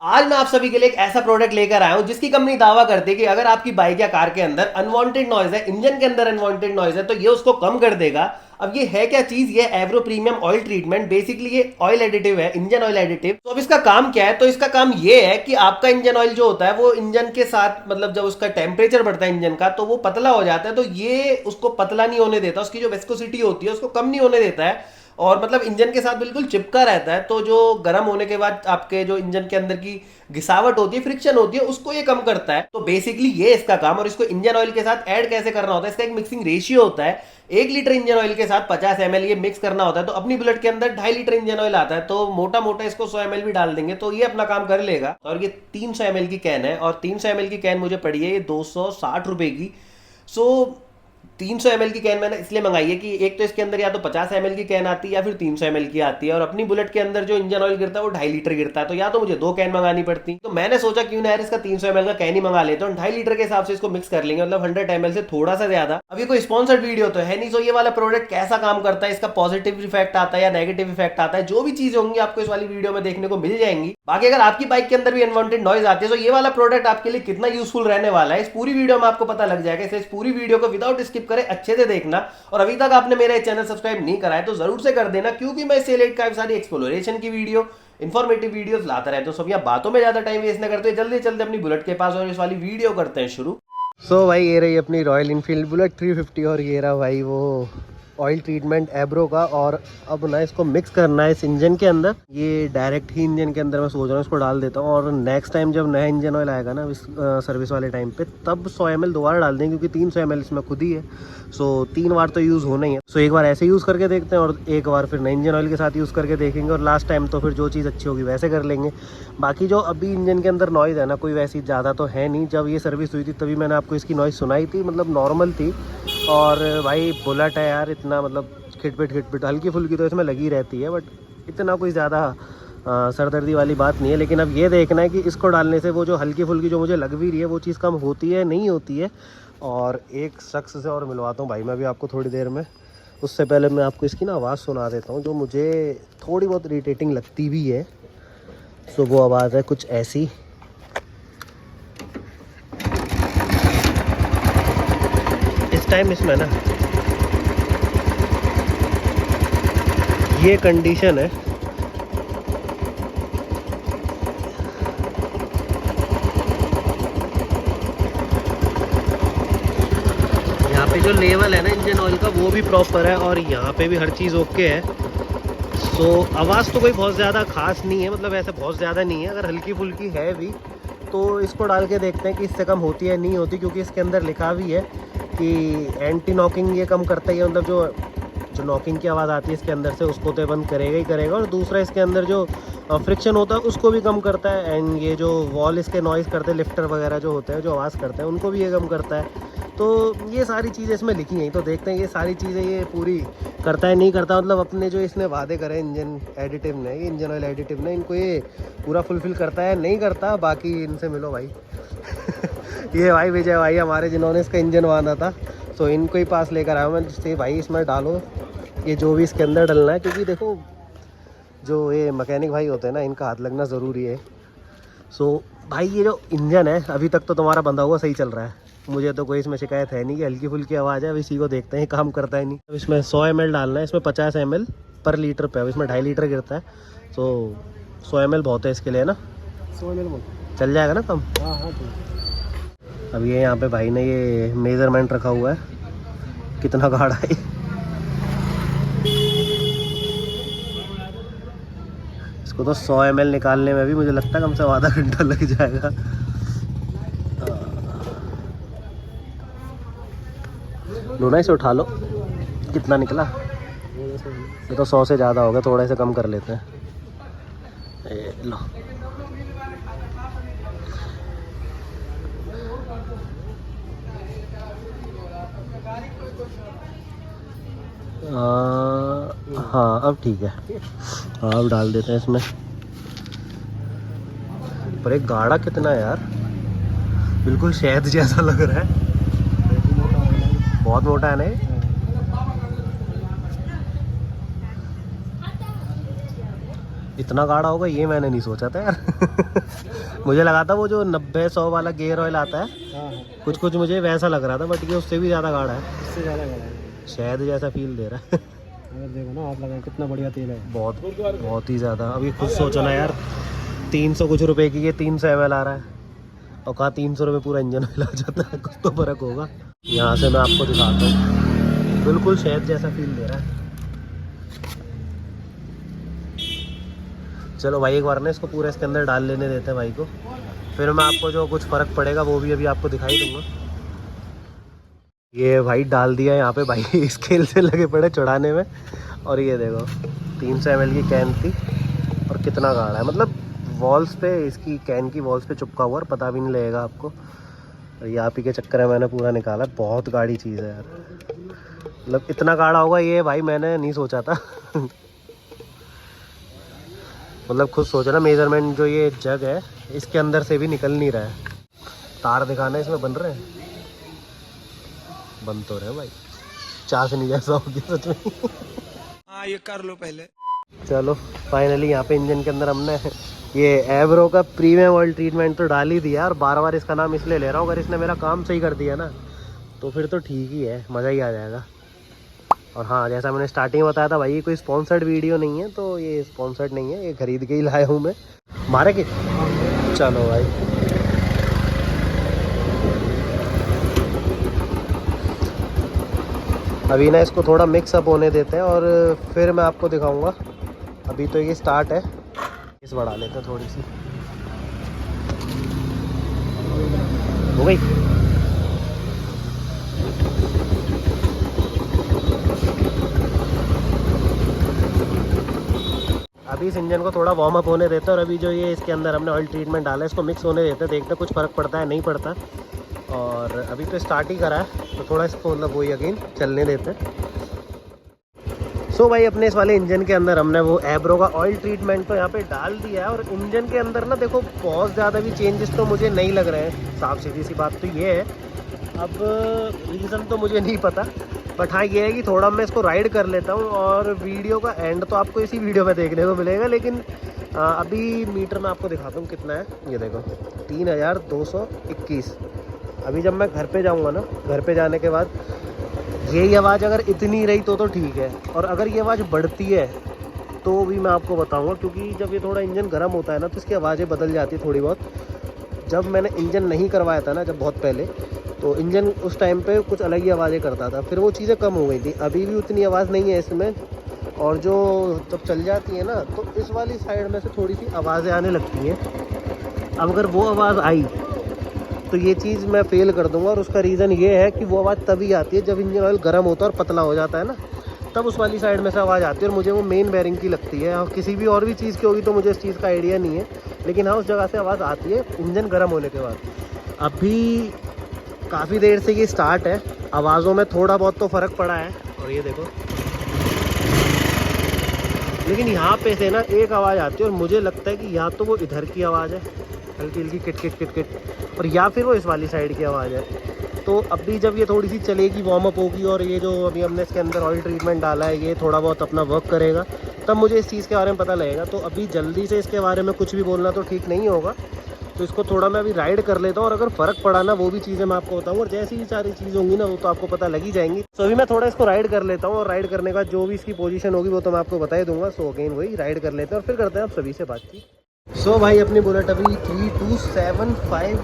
आज मैं आप सभी के लिए एक ऐसा प्रोडक्ट लेकर आया हूं जिसकी कंपनी दावा करती है कि अगर आपकी बाइक या कार के अंदर अनवांटेड नॉइज है, इंजन के अंदर अनवांटेड नॉइज है, तो ये उसको कम कर देगा। अब ये है क्या चीज? ये एवरो प्रीमियम ऑयल ट्रीटमेंट, बेसिकली ये ऑयल एडिटिव है, इंजन ऑयल एडिटिव। तो अब इसका काम क्या है? तो इसका काम ये है कि आपका इंजन ऑयल जो होता है वो इंजन के साथ, मतलब जब उसका टेम्परेचर बढ़ता है इंजन का, तो वो पतला हो जाता है। तो ये उसको पतला नहीं होने देता, उसकी जो वेस्कोसिटी होती है उसको कम नहीं होने देता है, और मतलब इंजन के साथ बिल्कुल चिपका रहता है। तो जो गर्म होने के बाद आपके जो इंजन के अंदर की घिसावट होती है, फ्रिक्शन होती है, उसको ये कम करता है। तो बेसिकली ये इसका काम। और इसको इंजन ऑयल के साथ ऐड कैसे करना होता है? इसका एक मिक्सिंग रेशियो होता है। 1 लीटर इंजन ऑयल के साथ 50 ml ये मिक्स करना होता है। तो अपनी बुलेट के अंदर 2.5 लीटर इंजन ऑयल आता है, तो मोटा मोटा इसको 100 ml भी डाल देंगे तो ये अपना काम कर लेगा। और ये 300 ml की कैन है, और 300 ml की कैन मुझे पड़ी है ये 260 रुपए की। सो 300 ml की कैन मैंने इसलिए मंगाई है कि एक तो इसके अंदर या तो 50 ml की कैन आती है या फिर 300 ml की आती है, और अपनी बुलेट के अंदर जो इंजन ऑयल गिरता है वो 2.5 लीटर गिरता है, तो या तो मुझे 2 कैन मंगानी पड़ती। तो मैंने सोचा क्यों ना यार इसका 300 ml का कैन ही मंगा लेते हैं, 2.5 लीटर के हिसाब से इसको मिक्स कर लेंगे, मतलब 100 ml से थोड़ा सा ज्यादा। अब ये कोई स्पॉन्सर्ड वीडियो तो है नहीं, सो ये वाला प्रोडक्ट कैसा काम करता है, इसका पॉजिटिव इफेक्ट आता है या नेगेटिव इफेक्ट आता है, जो भी चीजें होंगी आपको इस वाली वीडियो में देखने को मिल जाएंगी। बाकी अगर आपकी बाइक के अंदर भी अनवांटेड नॉइज आती है तो ये वाला प्रोडक्ट आपके लिए कितना यूजफुल रहने वाला है इस पूरी वीडियो में आपको पता लग जाएगा। इसलिए इस पूरी वीडियो को विदाउट स्किप करें अच्छे से देखना। और अभी तक आपने मेरा चैनल सब्सक्राइब नहीं करा है तो जरूर से कर देना, क्योंकि मैं इससे रिलेटेड काफी सारी एक्सप्लोरेशन की वीडियो, इन्फॉर्मेटिव वीडियोस लाता रहता हूं। सब यहाँ बातों में ज्यादा टाइम वेस्ट ना करते हुए जल्दी जल्दी अपनी बुलेट के पास और इस वाली वीडियो करते हैं शुरू। सो भाई ये रही अपनी रॉयल इनफील्ड बुलेट 350, और ये रहा भाई वो ऑयल ट्रीटमेंट एब्रो का। और अब ना इसको मिक्स करना है इस इंजन के अंदर। ये डायरेक्ट ही इंजन के अंदर मैं सोच रहा हूँ इसको डाल देता हूँ, और नेक्स्ट टाइम जब नया इंजन ऑयल आएगा ना इस सर्विस वाले टाइम पे, तब 100 ml दोबारा डाल देंगे, क्योंकि 300 ml इसमें खुद ही है। सो 3 बार तो यूज़ होना ही है। सो एक बार ऐसे यूज़ करके देखते हैं, और एक बार फिर नए इंजन ऑयल के साथ यूज़ करके देखेंगे, और लास्ट टाइम तो फिर जो चीज़ अच्छी होगी वैसे कर लेंगे। बाकी जो अभी इंजन के अंदर नॉइज़ है ना, कोई वैसी ज़्यादा तो है नहीं। जब ये सर्विस हुई थी तभी मैंने आपको इसकी नॉइज़ सुनाई थी, मतलब नॉर्मल थी। और भाई बुलेट है यार, इतना मतलब खिटपिट हल्की फुल्की तो इसमें लगी रहती है, बट इतना कोई ज़्यादा सरदर्दी वाली बात नहीं है। लेकिन अब ये देखना है कि इसको डालने से वो जो हल्की फुल्की जो मुझे लग भी रही है वो चीज़ कम होती है नहीं होती है। और एक शख्स से और मिलवाता हूँ भाई मैं भी आपको थोड़ी देर में। उससे पहले मैं आपको इसकी ना आवाज़ सुना देता हूँ, जो मुझे थोड़ी बहुत इरिटेटिंग लगती भी है। सो वो आवाज़ है कुछ ऐसी। इस टाइम इसमें ना ये कंडीशन है, यहाँ पे जो लेवल है ना इंजन ऑयल का वो भी प्रॉपर है, और यहाँ पे भी हर चीज़ ओके है। सो आवाज़ तो कोई बहुत ज़्यादा खास नहीं है, मतलब ऐसे बहुत ज़्यादा नहीं है। अगर हल्की फुल्की है भी तो इसको डाल के देखते हैं कि इससे कम होती है नहीं होती, क्योंकि इसके अंदर लिखा भी है कि एंटी नॉकिंग ये कम करता ही है, मतलब जो जो नॉकिंग की आवाज़ आती है इसके अंदर से उसको तो बंद करेगा ही करेगा। और दूसरा इसके अंदर जो फ्रिक्शन होता है उसको भी कम करता है। एंड ये जो वॉल इसके नॉइज़ करते हैं, लिफ्टर वगैरह जो होते हैं जो आवाज़ करते हैं, उनको भी ये कम करता है। तो ये सारी चीज़ें इसमें लिखी हैं, तो देखते हैं ये सारी चीज़ें ये पूरी करता है नहीं करता। मतलब अपने जो इसने वादे करे इंजन एडिटिव ने, ये इंजन ऑयल एडिटिव ने, इनको ये पूरा फुलफिल करता है नहीं करता। बाकी इनसे मिलो भाई ये भाई विजय भाई हमारे, जिन्होंने इसका इंजन बांधा था। सो इनको ही पास लेकर आया मैं, जिससे भाई इसमें डालो ये जो भी इसके अंदर डलना है, क्योंकि देखो जो ये मैकेनिक भाई होते हैं ना, इनका हाथ लगना ज़रूरी है। सो भाई ये जो इंजन है अभी तक तो तुम्हारा बंधा हुआ सही चल रहा है, मुझे तो कोई इसमें शिकायत है नहीं कि हल्की फुल्की आवाज़ है। अब इसी को देखते हैं, काम करता है नहीं। अब इसमें 100 ml डालना है, इसमें 50 ml पर लीटर पे। अब इसमें 2.5 लीटर गिरता है, तो 100 ml बहुत है इसके लिए ना। 100 ml चल जाएगा ना कम? हाँ हाँ ठीक। अब ये यहाँ पे भाई ने ये मेज़रमेंट रखा हुआ है कितना गाढ़ा है। इसको तो 100 ml निकालने में भी मुझे लगता है कम से कम आधा घंटा लग जाएगा। लो ना इसे उठा लो, कितना निकला? ये तो 100 से ज़्यादा हो गया, थोड़ा से कम कर लेते हैं। ये लो, हाँ अब ठीक है। हाँ अब डाल देते हैं इसमें। पर एक गाढ़ा कितना है यार, बिल्कुल शहद जैसा लग रहा है। बहुत मोटा है ना ये। इतना गाढ़ा होगा ये मैंने नहीं सोचा था यार मुझे लगा था वो जो 90-100 वाला गेयर ऑयल आता है, हाँ कुछ कुछ मुझे वैसा लग रहा था, बट ये उससे भी ज़्यादा गाढ़ा है, इससे ज़्यादा बड़ा है। शहद जैसा फील दे रहा है अगर देखो ना, आप लगाए कितना बढ़िया तेल है। बहुत ही ज़्यादा। अभी खुद सोचो ना यार, 300 कुछ रुपए की ये 300 ml आ रहा है, और कहाँ 300 रुपये पूरा इंजन ऑयल आ जाता है, कुछ तो फ़र्क होगा। यहाँ से मैं आपको दिखाता हूँ, बिल्कुल शहद जैसा फील दे रहा है। चलो भाई एक बार ना इसको पूरा इसके अंदर डाल लेने देते हैं भाई को, फिर मैं आपको जो कुछ फ़र्क पड़ेगा वो भी अभी आपको दिखाई दूंगा। ये भाई डाल दिया यहाँ पे भाई स्केल से लगे पड़े चढ़ाने में, और ये देखो 300 ml की कैन थी, और कितना गाढ़ा है, मतलब वॉल्स पे, इसकी कैन की वॉल्स पे चिपका हुआ, और पता भी नहीं लगेगा आपको। और ये आप ही के चक्कर में मैंने पूरा निकाला, बहुत गाढ़ी चीज़ है यार, मतलब इतना गाढ़ा होगा ये भाई मैंने नहीं सोचा था मतलब खुद सोचो ना, मेजरमेंट जो ये जग है इसके अंदर से भी निकल नहीं रहा है। तार दिखाना इसमें बन रहे हैं, बन तो रहे भाई, चाशनी जैसा हो गया सच में हाँ ये कर लो पहले। चलो फाइनली यहाँ पे इंजन के अंदर हमने ये एब्रो का प्रीमियम ऑयल ट्रीटमेंट तो डाल ही दिया, और बार बार इसका नाम इसलिए ले रहा हूँ, अगर इसने मेरा काम सही कर दिया ना तो फिर तो ठीक ही है, मज़ा ही आ जाएगा। और हाँ, जैसा मैंने स्टार्टिंग में बताया था भाई, ये कोई स्पॉन्सर्ड वीडियो नहीं है, तो ये स्पॉन्सर्ड नहीं है, ये खरीद के ही लाया हूँ मैं। मारे के चलो भाई, अभी ना इसको थोड़ा मिक्स अप होने देते हैं, और फिर मैं आपको दिखाऊंगा। अभी तो ये स्टार्ट है, इस बढ़ा लेते हैं थोड़ी सी, हो गई। अभी इस इंजन को थोड़ा वार्म अप होने देते हैं, और अभी जो ये इसके अंदर हमने ऑयल ट्रीटमेंट डाला है इसको मिक्स होने देते हैं, देखते हैं कुछ फ़र्क पड़ता है नहीं पड़ता। और अभी तो स्टार्ट ही करा है, तो थोड़ा इसको मतलब वही अगेन चलने देते हैं। सो भाई अपने इस वाले इंजन के अंदर हमने वो एब्रो का ऑयल ट्रीटमेंट तो यहाँ पे डाल दिया है, और इंजन के अंदर ना देखो बहुत ज़्यादा भी चेंजेस तो मुझे नहीं लग रहे हैं, साफ सीधी सी बात तो ये है। अब रीज़न तो मुझे नहीं पता, बट हाँ ये है कि थोड़ा मैं इसको राइड कर लेता हूँ, और वीडियो का एंड तो आपको इसी वीडियो में देखने को मिलेगा। लेकिन अभी मीटर में आपको दिखाता हूँ कितना है, ये देखो 3221। अभी जब मैं घर पे जाऊँगा ना, घर पे जाने के बाद यही आवाज़ अगर इतनी रही तो ठीक है, और अगर ये आवाज़ बढ़ती है तो भी मैं आपको बताऊंगा, क्योंकि जब ये थोड़ा इंजन गर्म होता है ना तो इसकी आवाज़ें बदल जाती है थोड़ी बहुत। जब मैंने इंजन नहीं करवाया था ना, जब बहुत पहले, तो इंजन उस टाइम पे कुछ अलग ही आवाज़ें करता था, फिर वो चीज़ें कम हो गई थी। अभी भी उतनी आवाज़ नहीं है इसमें, और जो जब चल जाती है ना तो इस वाली साइड में से थोड़ी सी आवाज़ें आने लगती हैं। अब अगर वो आवाज़ आई तो ये चीज़ मैं फेल कर दूंगा, और उसका रीज़न ये है कि वो आवाज़ तभी आती है जब इंजन ऑयल गर्म होता है और पतला हो जाता है ना, तब उस वाली साइड में से आवाज़ आती है, और मुझे वो मेन बेयरिंग की लगती है। और किसी भी और भी चीज़ की होगी तो मुझे इस चीज़ का आइडिया नहीं है, लेकिन हाँ उस जगह से आवाज़ आती है इंजन गर्म होने के बाद। अभी काफ़ी देर से ये स्टार्ट है, आवाज़ों में थोड़ा बहुत तो फ़र्क पड़ा है, और ये देखो, लेकिन यहाँ पे से ना एक आवाज़ आती है, और मुझे लगता है कि या तो वो इधर की आवाज़ है हल्की हल्की किट किट किट किट, और या फिर वो इस वाली साइड की आवाज़ है। तो अभी जब ये थोड़ी सी चलेगी, वार्म अप होगी, और ये जो अभी हमने इसके अंदर ऑयल ट्रीटमेंट डाला है ये थोड़ा बहुत अपना वर्क करेगा, तब मुझे इस चीज़ के बारे में पता लगेगा। तो अभी जल्दी से इसके बारे में कुछ भी बोलना तो ठीक नहीं होगा, तो इसको थोड़ा मैं अभी राइड कर लेता हूँ, और अगर फ़र्क पड़ा ना वो भी चीज़ें मैं आपको बताऊँ, और जैसी भी सारी चीज़ होंगी ना वो तो आपको पता लगी जाएंगी। तो अभी मैं थोड़ा इसको राइड कर लेता हूँ, और राइड करने का जो भी इसकी पोजीशन होगी वो तो मैं आपको बता ही दूंगा। सो अगेन वही राइड कर लेते हैं, और फिर करते हैं आप सभी से बातचीत। सो भाई अपनी बुलेट अभी 3275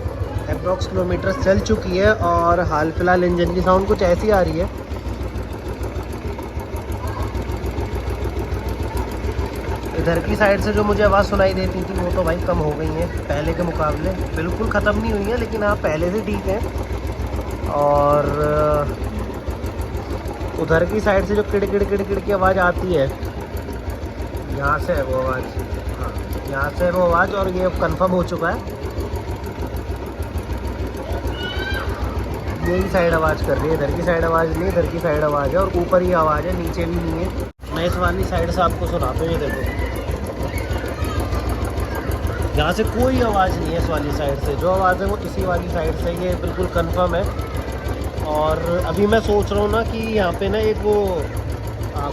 अप्रॉक्स किलोमीटर चल चुकी है, और हाल फिलहाल इंजन की साउंड कुछ ऐसी आ रही है। इधर की साइड से जो मुझे आवाज़ सुनाई देती थी वो तो भाई कम हो गई है पहले के मुकाबले, बिल्कुल ख़त्म नहीं हुई है, लेकिन हाँ पहले से ठीक है। और उधर की साइड से जो किड़ किड़ किड़ किड़ की आवाज़ आती है, यहाँ से है वो आवाज़, हाँ यहाँ से है वो आवाज़, और ये कंफर्म हो चुका है, यही साइड आवाज़ कर रही है, इधर की साइड आवाज़ नहीं, इधर की साइड आवाज़ है, और ऊपर ही आवाज़ है, नीचे भी नहीं है। मैं इस वाली साइड से आपको सुनाता हूँ, ये देखो यहाँ से कोई आवाज़ नहीं है, इस वाली साइड से जो आवाज़ है वो इसी वाली साइड से, ये बिल्कुल कंफर्म है। और अभी मैं सोच रहा हूँ ना कि यहाँ पे ना एक वो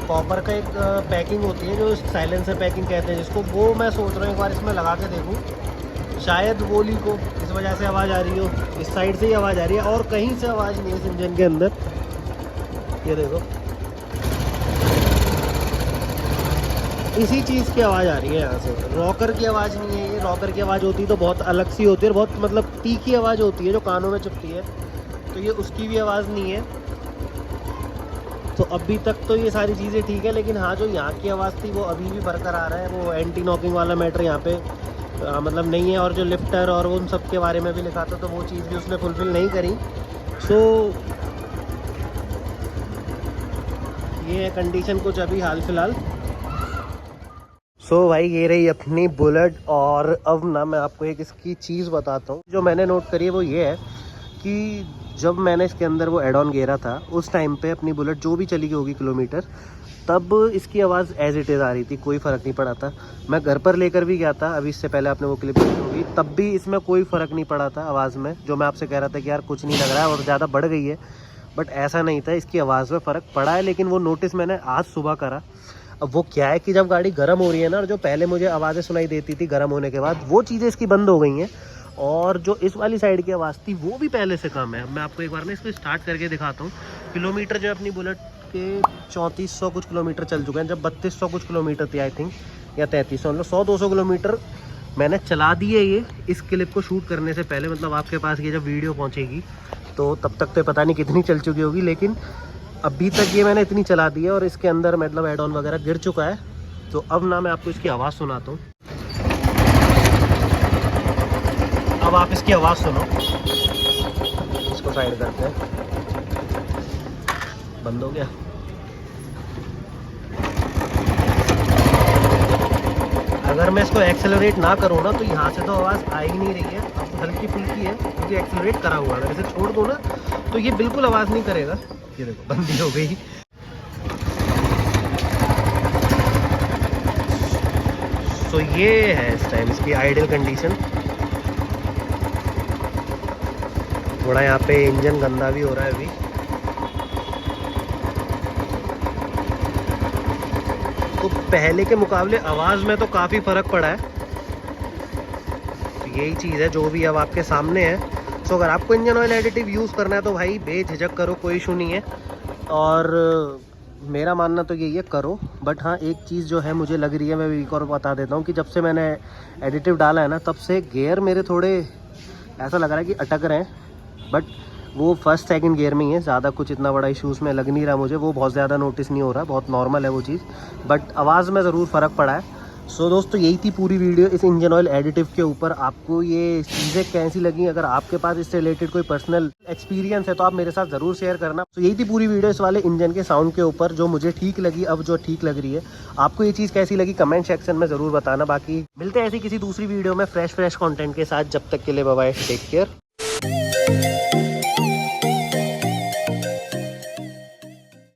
कॉपर का एक पैकिंग होती है जो साइलेंसर पैकिंग कहते हैं जिसको, वो मैं सोच रहा हूँ एक बार इसमें लगा के देखूँ। शायद वो लीक हो, इस वजह से आवाज़ आ रही हो। इस साइड से ही आवाज़ आ रही है और कहीं से आवाज़ नहीं है इस इंजन के अंदर। ये देखो, इसी चीज़ की आवाज़ आ रही है यहाँ से। रॉकर की आवाज़ नहीं है ये। रॉकर की आवाज़ होती तो बहुत अलग सी होती है और बहुत मतलब तीखी आवाज़ होती है जो कानों में चुभती है। तो ये उसकी भी आवाज़ नहीं है। तो अभी तक तो ये सारी चीज़ें ठीक है, लेकिन हाँ जो यहाँ की आवाज़ थी वो अभी भी बरकरार है। वो एंटी नॉकिंग वाला मैटर यहाँ पे मतलब नहीं है। और जो लिफ्टर और उन सब के बारे में भी लिखा था तो वो चीज़ भी उसने फुलफ़िल नहीं करी। सो ये है कंडीशन कुछ अभी हाल फिलहाल। सो भाई ये रही अपनी बुलेट। और अब ना मैं आपको एक इसकी चीज़ बताता हूँ जो मैंने नोट करी है। वो ये है कि जब मैंने इसके अंदर वो एड ऑन गेरा था उस टाइम पे अपनी बुलेट जो भी चली गई होगी किलोमीटर, तब इसकी आवाज़ एज इट इज़ आ रही थी, कोई फ़र्क नहीं पड़ा था। मैं घर पर लेकर भी गया था, अभी इससे पहले आपने वो क्लिप देखी होगी, तब भी इसमें कोई फ़र्क नहीं पड़ा था आवाज़ में। जो मैं आपसे कह रहा था कि यार कुछ नहीं लग रहा है और ज़्यादा बढ़ गई है, बट ऐसा नहीं था, इसकी आवाज़ में फ़र्क पड़ा है। लेकिन वो नोटिस मैंने आज सुबह करा। अब वो क्या है कि जब गाड़ी गर्म हो रही है ना, और जो पहले मुझे आवाज़ें सुनाई देती थी गर्म होने के बाद, वो चीज़ें इसकी बंद हो गई हैं। और जो इस वाली साइड की आवाज़ थी वो भी पहले से कम है। मैं आपको एक बार ना इसको स्टार्ट करके दिखाता हूँ। किलोमीटर जो है अपनी बुलेट के 3400 कुछ किलोमीटर चल चुके हैं। जब 3200 कुछ किलोमीटर थी आई थिंक, या 3300, मतलब 100-200 किलोमीटर मैंने चला दी है ये इस क्लिप को शूट करने से पहले। मतलब आपके पास ये जब वीडियो पहुँचेगी तो तब तक तो पता नहीं कितनी चल चुकी होगी, लेकिन अभी तक ये मैंने इतनी चला दी है और इसके अंदर मतलब एड ऑन वगैरह गिर चुका है। तो अब ना मैं आपको इसकी आवाज़ सुनाता हूँ। अब आप इसकी आवाज़ सुनो। इसको साइड करते हैं, बंद हो गया। अगर मैं इसको एक्सेलरेट ना करूँ ना तो यहाँ से तो आवाज़ आ ही नहीं रही है। अब तो हल्की फुल्की है क्योंकि एक्सेलरेट करा हुआ है। अगर इसे छोड़ दूँ ना तो ये बिल्कुल आवाज़ नहीं करेगा। ये देखो बंदी हो गई। तो ये है इस टाइम इसकी आइडियल कंडीशन। थोड़ा यहाँ पे इंजन गंदा भी हो रहा है अभी। तो पहले के मुकाबले आवाज़ में तो काफ़ी फ़र्क पड़ा है। तो यही चीज़ है जो भी अब आपके सामने है। सो अगर आपको इंजन ऑयल एडिटिव यूज़ करना है तो भाई बेझिझक करो, कोई इशू नहीं है। और मेरा मानना तो यही है, करो। बट हाँ एक चीज़ जो है मुझे लग रही है, मैं एक और बता देता हूँ कि जब से मैंने एडिटिव डाला है ना, तब से गियर मेरे थोड़े ऐसा लग रहा है कि अटक रहे हैं। बट वो फर्स्ट सेकंड गियर में ही है, ज़्यादा कुछ इतना बड़ा इशूज़ में लग नहीं रहा मुझे। वो बहुत ज़्यादा नोटिस नहीं हो रहा, बहुत नॉर्मल है वो चीज़। बट आवाज़ में ज़रूर फ़र्क पड़ा है। सो दोस्तों यही थी पूरी वीडियो इस इंजन ऑयल एडिटिव के ऊपर। आपको ये चीज़ें कैसी लगी? अगर आपके पास इससे रिलेटेड कोई पर्सनल एक्सपीरियंस है तो आप मेरे साथ ज़रूर शेयर करना। तो यही थी पूरी वीडियो इस वाले इंजन के साउंड के ऊपर, जो मुझे ठीक लगी, अब जो ठीक लग रही है। आपको ये चीज़ कैसी लगी कमेंट सेक्शन में ज़रूर बताना। बाकी मिलते हैं ऐसी किसी दूसरी वीडियो में फ्रेश कंटेंट के साथ। जब तक के लिए बाय बाय, टेक केयर।